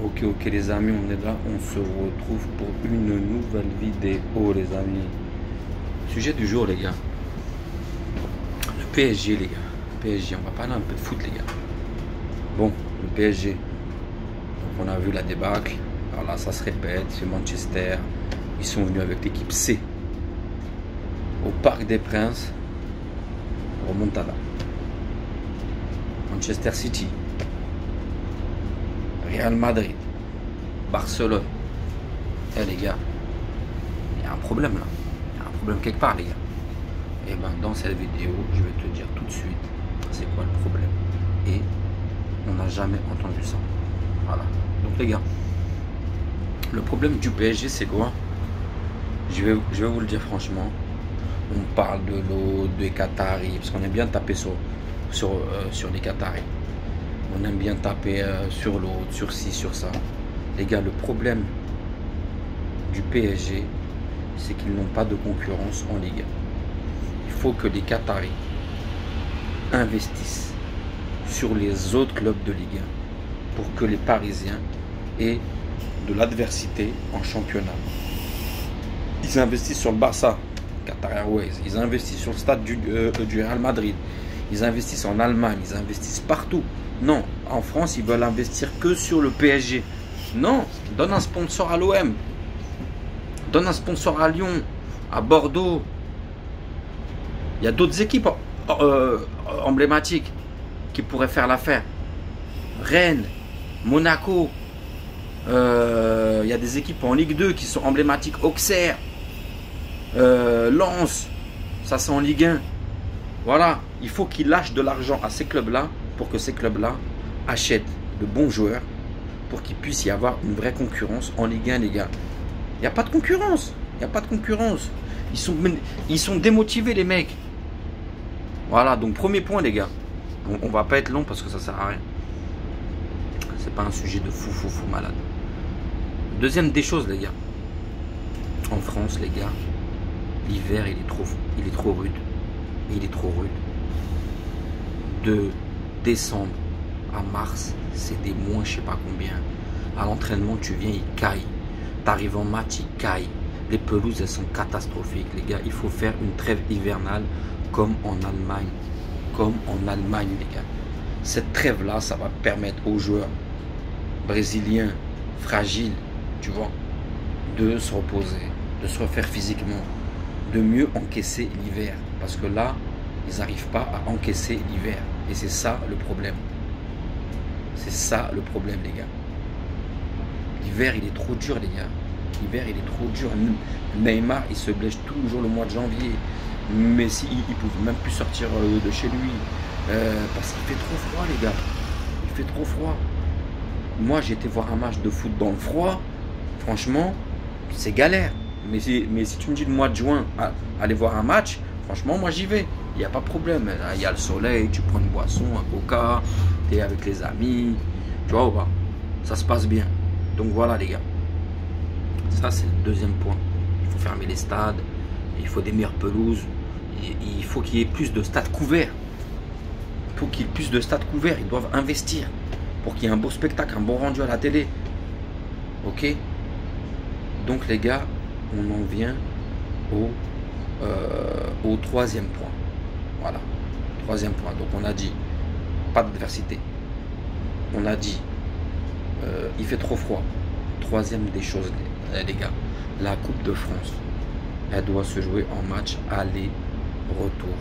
Ok les amis, on est là, on se retrouve pour une nouvelle vidéo les amis. Sujet du jour les gars. Le PSG les gars. Le PSG, on va parler un peu de foot les gars. Bon, le PSG. Donc, on a vu la débâcle. Alors là, ça se répète, c'est Manchester. Ils sont venus avec l'équipe C. Au Parc des Princes. Remontada. Manchester City. Real Madrid, Barcelone. Eh les gars, il y a un problème là. Il y a un problème quelque part les gars. Et ben dans cette vidéo, je vais te dire tout de suite c'est quoi le problème. Et on n'a jamais entendu ça. Voilà. Donc les gars, le problème du PSG c'est quoi? Je vais vous le dire franchement. On parle de l'eau, des Qataris, parce qu'on est bien tapé sur les Qataris. On aime bien taper sur l'autre, sur ci, sur ça. Les gars, le problème du PSG, c'est qu'ils n'ont pas de concurrence en Ligue 1. Il faut que les Qataris investissent sur les autres clubs de Ligue 1 pour que les Parisiens aient de l'adversité en championnat. Ils investissent sur le Barça, Qatar Airways. Ils investissent sur le stade du Real Madrid. Ils investissent en Allemagne. Ils investissent partout. Non, en France, ils veulent investir que sur le PSG. Non, donne un sponsor à l'OM. Donne un sponsor à Lyon, à Bordeaux. Il y a d'autres équipes emblématiques qui pourraient faire l'affaire. Rennes, Monaco. Il y a des équipes en Ligue 2 qui sont emblématiques. Auxerre, Lens. Ça, c'est en Ligue 1. Voilà, il faut qu'ils lâchent de l'argent à ces clubs-là pour que ces clubs-là achètent de bons joueurs pour qu'il puisse y avoir une vraie concurrence en Ligue 1, les gars. Il n'y a pas de concurrence. Il n'y a pas de concurrence. Ils sont démotivés, les mecs. Voilà, donc premier point, les gars. On va pas être long parce que ça sert à rien. C'est pas un sujet de fou malade. Deuxième des choses, les gars. En France, les gars, l'hiver, il est trop rude. Il est trop rude. De décembre à mars, c'est des mois, je sais pas combien. À l'entraînement, tu viens, il caille. Tu arrives en match, il caille. Les pelouses, elles sont catastrophiques, les gars. Il faut faire une trêve hivernale comme en Allemagne. Comme en Allemagne, les gars. Cette trêve-là, ça va permettre aux joueurs brésiliens fragiles, tu vois, de se reposer, de se refaire physiquement, de mieux encaisser l'hiver. Parce que là, ils n'arrivent pas à encaisser l'hiver. Et c'est ça le problème. C'est ça le problème, les gars. L'hiver, il est trop dur, les gars. L'hiver, il est trop dur. Neymar, il se blesse toujours le mois de janvier. Messi, il ne pouvait même plus sortir de chez lui. Parce qu'il fait trop froid, les gars. Il fait trop froid. Moi, j'ai été voir un match de foot dans le froid. Franchement, c'est galère. Mais si tu me dis le mois de juin, aller voir un match, franchement, moi j'y vais. Il n'y a pas de problème. Il y a le soleil, tu prends une boisson, un coca, tu es avec les amis. Tu vois ou pas? Ça se passe bien. Donc voilà les gars. Ça c'est le deuxième point. Il faut fermer les stades. Il faut des meilleures pelouses. Il faut qu'il y ait plus de stades couverts. Il faut qu'il y ait plus de stades couverts. Ils doivent investir pour qu'il y ait un beau spectacle, un bon rendu à la télé. Ok? Donc les gars, on en vient au troisième point. Voilà, troisième point. Donc on a dit pas d'adversité. On a dit il fait trop froid. Troisième des choses, les gars, la Coupe de France, elle doit se jouer en match aller-retour.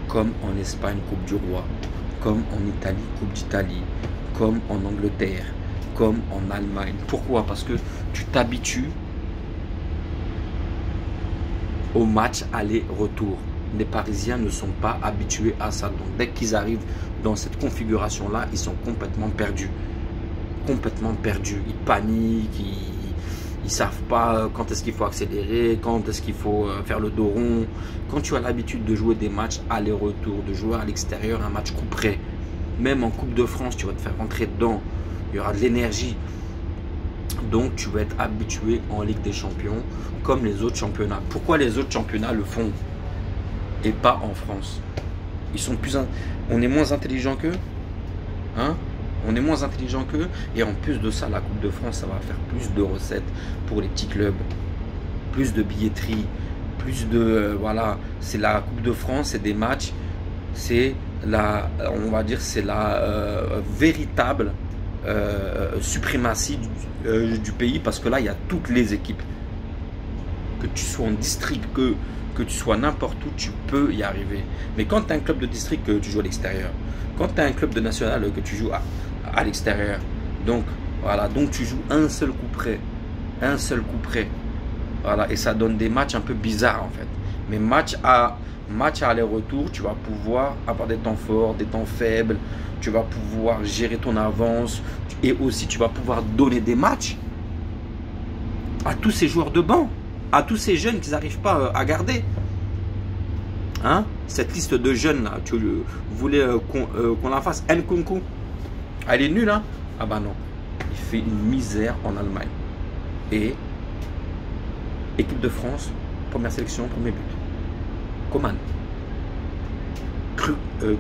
Comme en Espagne, Coupe du Roi. Comme en Italie, Coupe d'Italie. Comme en Angleterre. Comme en Allemagne. Pourquoi? Parce que tu t'habitues au match aller-retour. Les Parisiens ne sont pas habitués à ça. Donc dès qu'ils arrivent dans cette configuration-là, ils sont complètement perdus. Complètement perdus. Ils paniquent, ils ne savent pas quand est-ce qu'il faut accélérer, quand est-ce qu'il faut faire le dos rond. Quand tu as l'habitude de jouer des matchs aller-retour, de jouer à l'extérieur, un match coup près, même en Coupe de France, tu vas te faire rentrer dedans. Il y aura de l'énergie. Donc tu vas être habitué en Ligue des Champions comme les autres championnats. Pourquoi les autres championnats le font et pas en France? Ils sont on est moins intelligents qu'eux, hein? On est moins intelligent qu'eux. Et en plus de ça, la Coupe de France, ça va faire plus de recettes pour les petits clubs. Plus de billetterie. Plus de... voilà, c'est la Coupe de France, c'est des matchs. C'est la... on va dire, c'est la véritable suprématie du pays. Parce que là, il y a toutes les équipes. Que tu sois en district, que tu sois n'importe où, tu peux y arriver. Mais quand tu as un club de district, que tu joues à l'extérieur. Quand tu as un club de national, que tu joues à l'extérieur. Donc, voilà. Donc, tu joues un seul coup près. Un seul coup près. Voilà. Et ça donne des matchs un peu bizarres, en fait. Mais match à aller-retour, tu vas pouvoir avoir des temps forts, des temps faibles. Tu vas pouvoir gérer ton avance. Et aussi, tu vas pouvoir donner des matchs à tous ces joueurs de banc. À tous ces jeunes qui n'arrivent pas à garder. Hein? Cette liste de jeunes là, tu voulais qu'on la fasse. Nkunku, elle est nulle, hein? Ah bah non. Il fait une misère en Allemagne. Et équipe de France, première sélection, premier but. Coman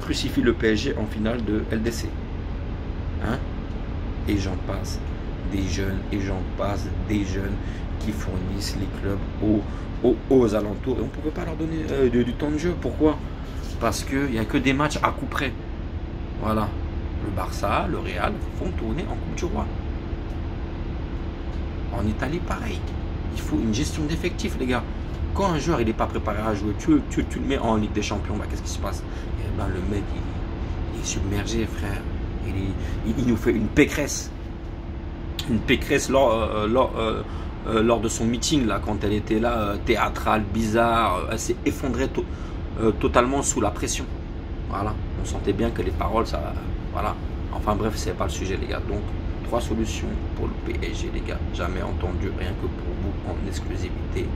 crucifie le PSG en finale de LDC. Hein? Et j'en passe des jeunes, et j'en passe des jeunes qui fournissent les clubs aux alentours. Et on ne pouvait pas leur donner du temps de jeu. Pourquoi? Parce qu'il n'y a que des matchs à coup près. Voilà. Le Barça, le Real font tourner en Coupe du Roi. En Italie, pareil. Il faut une gestion d'effectifs, les gars. Quand un joueur n'est pas préparé à jouer, tu le mets en Ligue des Champions, bah, qu'est-ce qui se passe? Eh ben, le mec, il est submergé, frère. Il nous fait une pécresse. Une pécresse lors de son meeting, là, quand elle était là, théâtrale, bizarre, elle s'est effondrée totalement sous la pression. Voilà, on sentait bien que les paroles, ça... Voilà, enfin bref, c'est pas le sujet, les gars. Donc, 3 solutions pour le PSG, les gars. Jamais entendu, rien que pour vous, en exclusivité.